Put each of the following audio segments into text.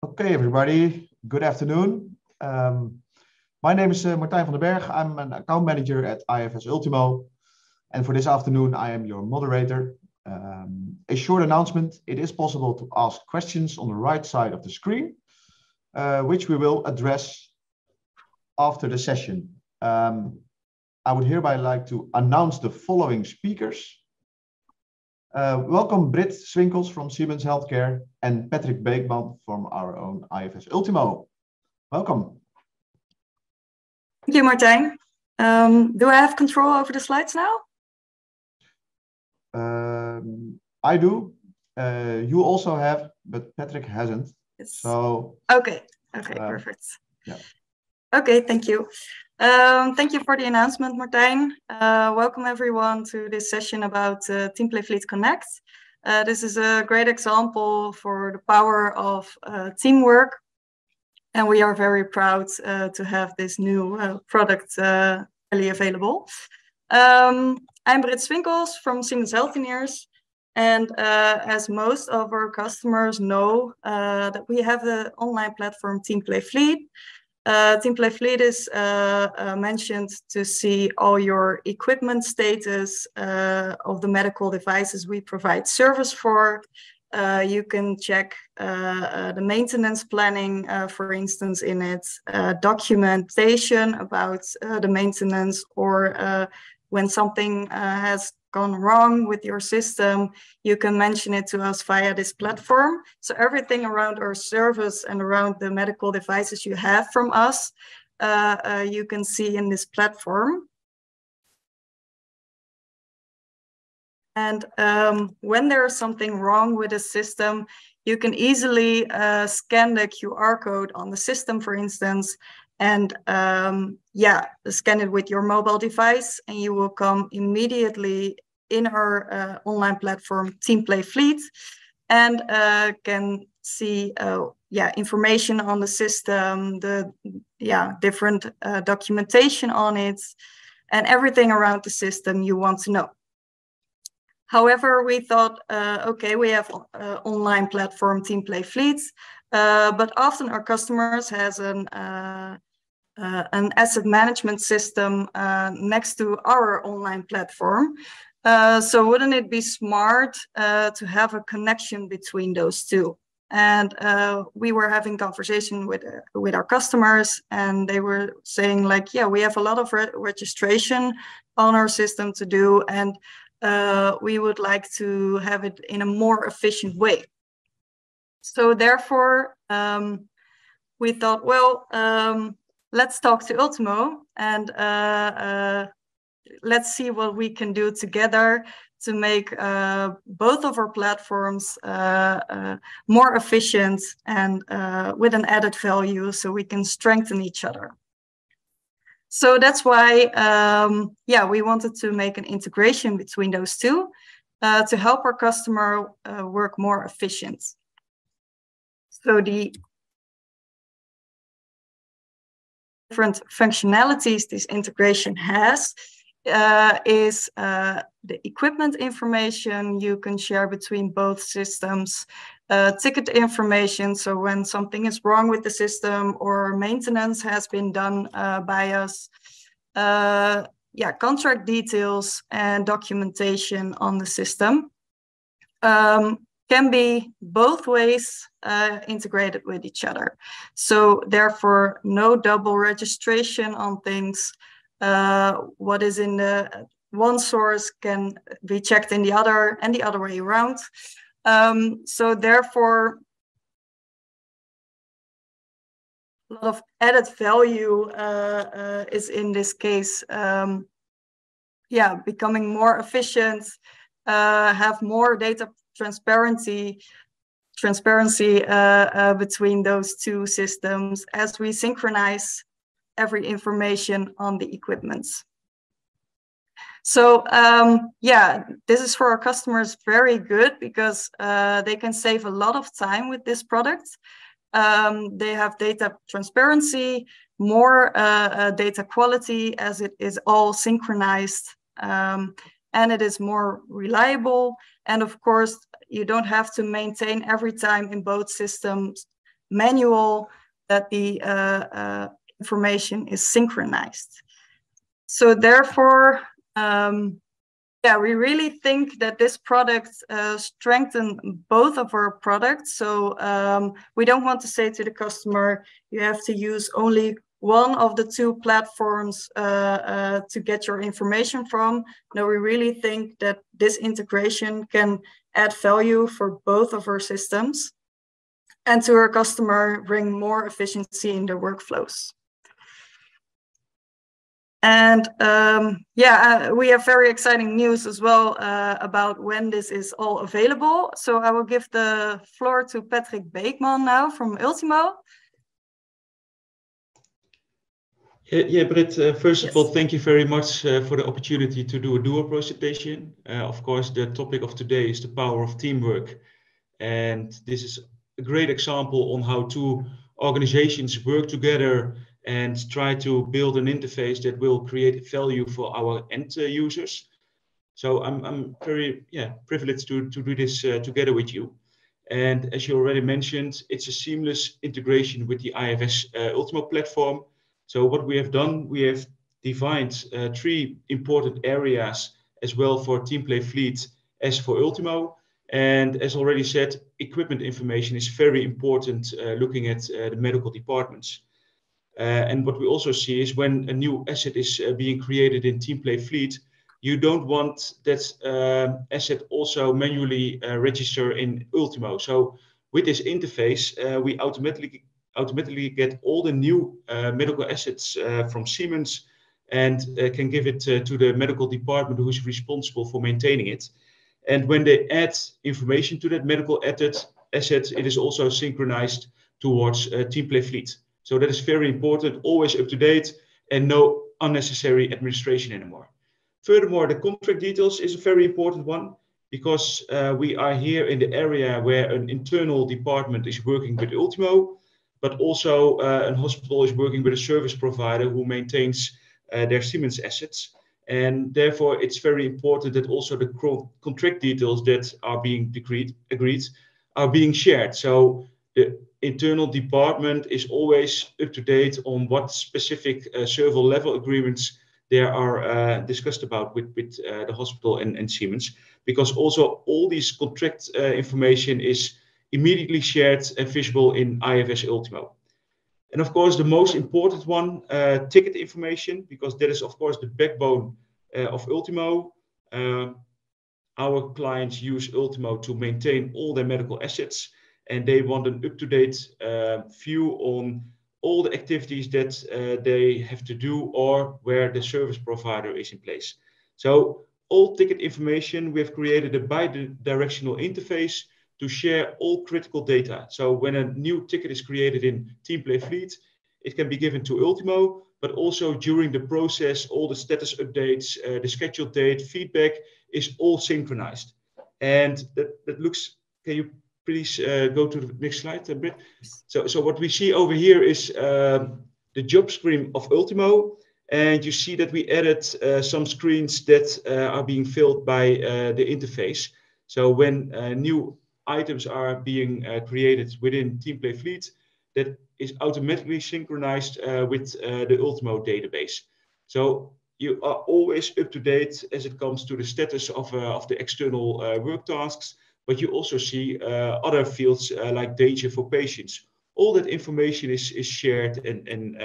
Okay, everybody, good afternoon. My name is Martijn van den Berg. I'm an account manager at IFS Ultimo. And for this afternoon, I am your moderator. A short announcement, it is possible to ask questions on the right side of the screen, which we will address after the session. I would hereby like to announce the following speakers. Welcome Britt Zwinkels from Siemens Healthcare and Patrick Beekman from our own IFS Ultimo. Welcome. Thank you, Martijn. Do I have control over the slides now? I do. You also have, but Patrick hasn't. Yes. So. Okay, perfect. Yeah. Okay, thank you. Thank you for the announcement, Martijn. Welcome everyone to this session about Teamplay Fleet Connect. This is a great example for the power of teamwork. And we are very proud to have this new product really available. I'm Britt Zwinkels from Siemens Healthineers. And as most of our customers know, that we have the online platform Teamplay Fleet. Teamplay Fleet is mentioned to see all your equipment status of the medical devices we provide service for. You can check the maintenance planning, for instance, in it, documentation about the maintenance, or when something has gone wrong with your system, you can mention it to us via this platform. So everything around our service and around the medical devices you have from us, you can see in this platform. And when there is something wrong with the system, you can easily scan the QR code on the system, for instance, and scan it with your mobile device, and you will come immediately in our online platform Teamplay Fleet, and can see information on the system, the different documentation on it, and everything around the system you want to know. However, we thought, okay, we have online platform Teamplay Fleet, but often our customers has an asset management system next to our online platform. So wouldn't it be smart to have a connection between those two? And we were having conversation with our customers, and they were saying like, yeah, we have a lot of registration on our system to do, and we would like to have it in a more efficient way. So therefore, we thought, well, let's talk to Ultimo and let's see what we can do together to make both of our platforms more efficient and with an added value, so we can strengthen each other. So that's why, we wanted to make an integration between those two to help our customer work more efficient. So the different functionalities this integration has is the equipment information you can share between both systems, ticket information, so when something is wrong with the system or maintenance has been done by us, contract details and documentation on the system can be both ways integrated with each other. So therefore, no double registration on things. What is in the one source can be checked in the other, and the other way around. So therefore, a lot of added value is in this case, becoming more efficient, have more data transparency between those two systems as we synchronize every information on the equipments. So this is for our customers very good, because they can save a lot of time with this product. They have data transparency, more data quality, as it is all synchronized, and it is more reliable. And of course, you don't have to maintain every time in both systems manual that the information is synchronized. So therefore, we really think that this product strengthens both of our products. So we don't want to say to the customer, you have to use only one of the two platforms to get your information from. No, we really think that this integration can add value for both of our systems and to our customer bring more efficiency in their workflows. And we have very exciting news as well about when this is all available. So I will give the floor to Patrick Beekman now from Ultimo. Yeah, Britt, first of all, thank you very much for the opportunity to do a dual presentation. Of course, the topic of today is the power of teamwork. And this is a great example on how two organizations work together and try to build an interface that will create value for our end users. So I'm very privileged to do this together with you. And as you already mentioned, it's a seamless integration with the IFS Ultimo platform. So what we have done, we have defined three important areas as well for teamplay fleet as for Ultimo. And as already said, equipment information is very important looking at the medical departments. And what we also see is when a new asset is being created in teamplay fleet, you don't want that asset also manually register in Ultimo. So with this interface, we automatically get all the new medical assets from Siemens and can give it to the medical department who is responsible for maintaining it. And when they add information to that medical asset, it is also synchronized towards teamplay fleet. So that is very important, always up to date and no unnecessary administration anymore. Furthermore, the contract details is a very important one because we are here in the area where an internal department is working with Ultimo, but also a hospital is working with a service provider who maintains their Siemens assets. And therefore, it's very important that also the contract details that are being agreed are being shared. So the internal department is always up to date on what specific server level agreements there are discussed about with the hospital and Siemens, because also all these contract information is immediately shared and visible in IFS Ultimo. And of course, the most important one, ticket information, because that is of course the backbone of Ultimo. Our clients use Ultimo to maintain all their medical assets, and they want an up-to-date view on all the activities that they have to do or where the service provider is in place. So all ticket information, we have created a bidirectional interface to share all critical data. So when a new ticket is created in teamplay fleet, it can be given to Ultimo, but also during the process, all the status updates, the scheduled date, feedback is all synchronized. And that looks, can you please go to the next slide, Britt? So what we see over here is the job screen of Ultimo. And you see that we added some screens that are being filled by the interface. So when new items are being created within teamplay fleet, that is automatically synchronized with the Ultimo database. So you are always up to date as it comes to the status of the external work tasks, but you also see other fields like danger for patients. All that information is shared and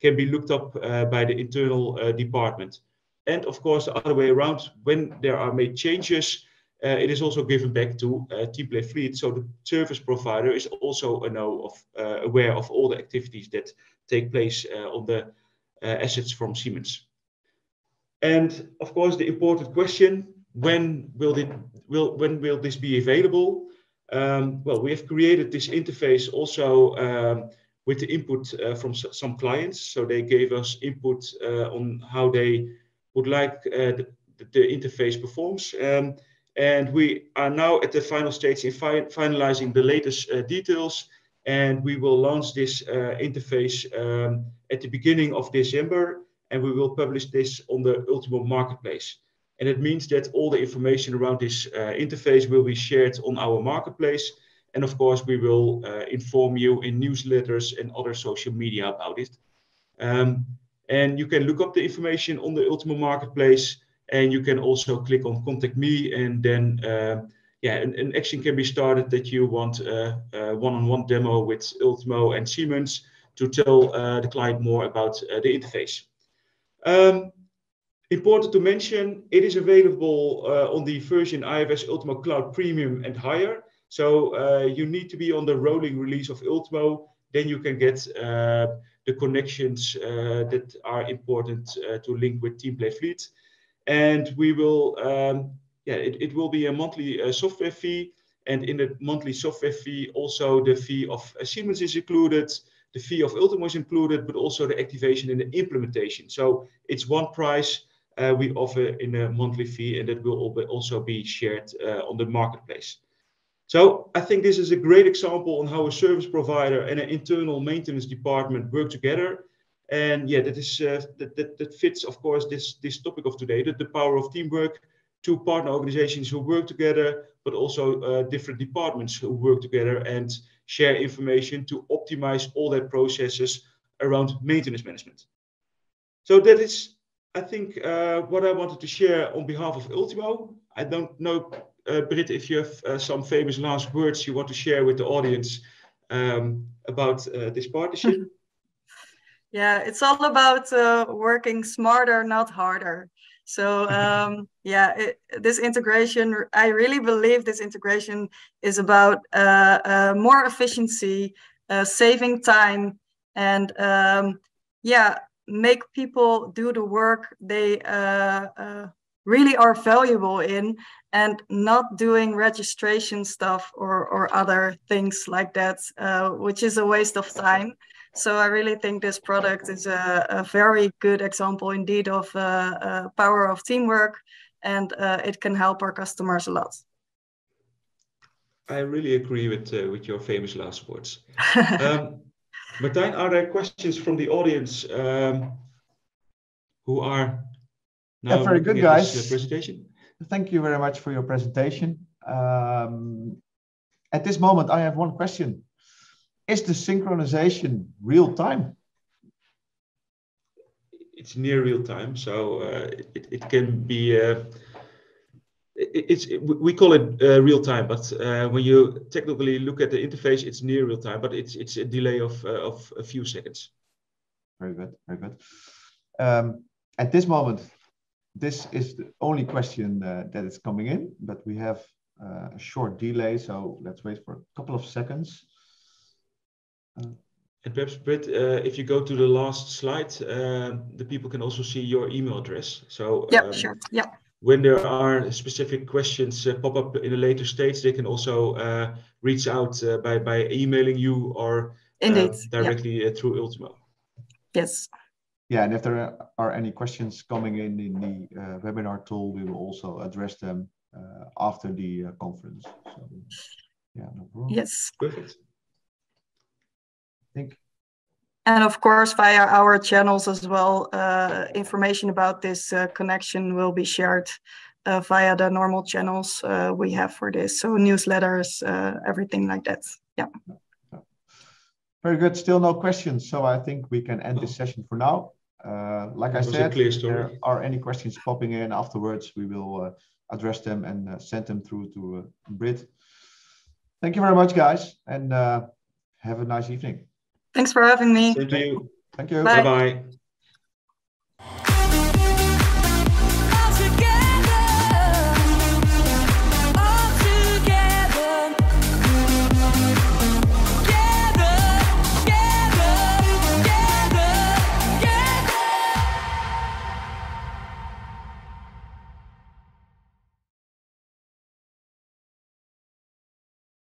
can be looked up by the internal department. And of course, the other way around, when there are made changes, it is also given back to teamplay fleet. So the service provider is also aware of all the activities that take place on the assets from Siemens. And of course, the important question, when will this be available? Well, we have created this interface also with the input from some clients. So they gave us input on how they would like the interface performs. And we are now at the final stage in finalizing the latest details. And we will launch this interface at the beginning of December. And we will publish this on the Ultimo marketplace. And it means that all the information around this interface will be shared on our marketplace. And of course, we will inform you in newsletters and other social media about it. And you can look up the information on the Ultimo Marketplace, and you can also click on Contact Me, and then an action can be started that you want a one-on-one demo with Ultimo and Siemens to tell the client more about the interface. Important to mention, it is available on the version IFS Ultimo Cloud Premium and higher. So you need to be on the rolling release of Ultimo, then you can get the connections that are important to link with teamplay Fleet. And we will, it will be a monthly software fee. And in the monthly software fee, also the fee of Siemens is included, the fee of Ultimo is included, but also the activation and the implementation. So it's one price we offer in a monthly fee, and that will also be shared on the marketplace. So I think this is a great example on how a service provider and an internal maintenance department work together. And yeah, that is that fits, of course, this topic of today, the power of teamwork, two partner organizations who work together, but also different departments who work together and share information to optimize all their processes around maintenance management. So that is, I think, what I wanted to share on behalf of Ultimo. I don't know, Britt, if you have some famous last words you want to share with the audience about this partnership. Yeah, it's all about working smarter, not harder. So this integration, I really believe this integration is about more efficiency, saving time, and make people do the work they really are valuable in, and not doing registration stuff or other things like that, which is a waste of time. So I really think this product is a very good example indeed of power of teamwork, and it can help our customers a lot. I really agree with your famous last words. Martijn, are there questions from the audience who are now very good, guys. This presentation? Thank you very much for your presentation. At this moment, I have one question. Is the synchronization real time? It's near real time, so it can be. We call it real time, but when you technically look at the interface, it's near real time, but it's a delay of a few seconds. Very good, very good. At this moment, this is the only question that is coming in, but we have a short delay, so let's wait for a couple of seconds. And perhaps, Britt, if you go to the last slide, the people can also see your email address. So yeah, sure. Yeah. When there are specific questions pop up in a later stage, they can also reach out by emailing you or directly through Ultimo. Yes. Yeah, and if there are any questions coming in the webinar tool, we will also address them after the conference. So, yeah, no problem. Yes. Perfect. And of course, via our channels as well, information about this connection will be shared via the normal channels we have for this. So newsletters, everything like that. Yeah. Very good. Still no questions. So I think we can end this session for now. Like I said, if there are any questions popping in afterwards, we will address them and send them through to Britt. Thank you very much, guys, and have a nice evening. Thanks for having me. Thank you. Thank you. Bye-bye.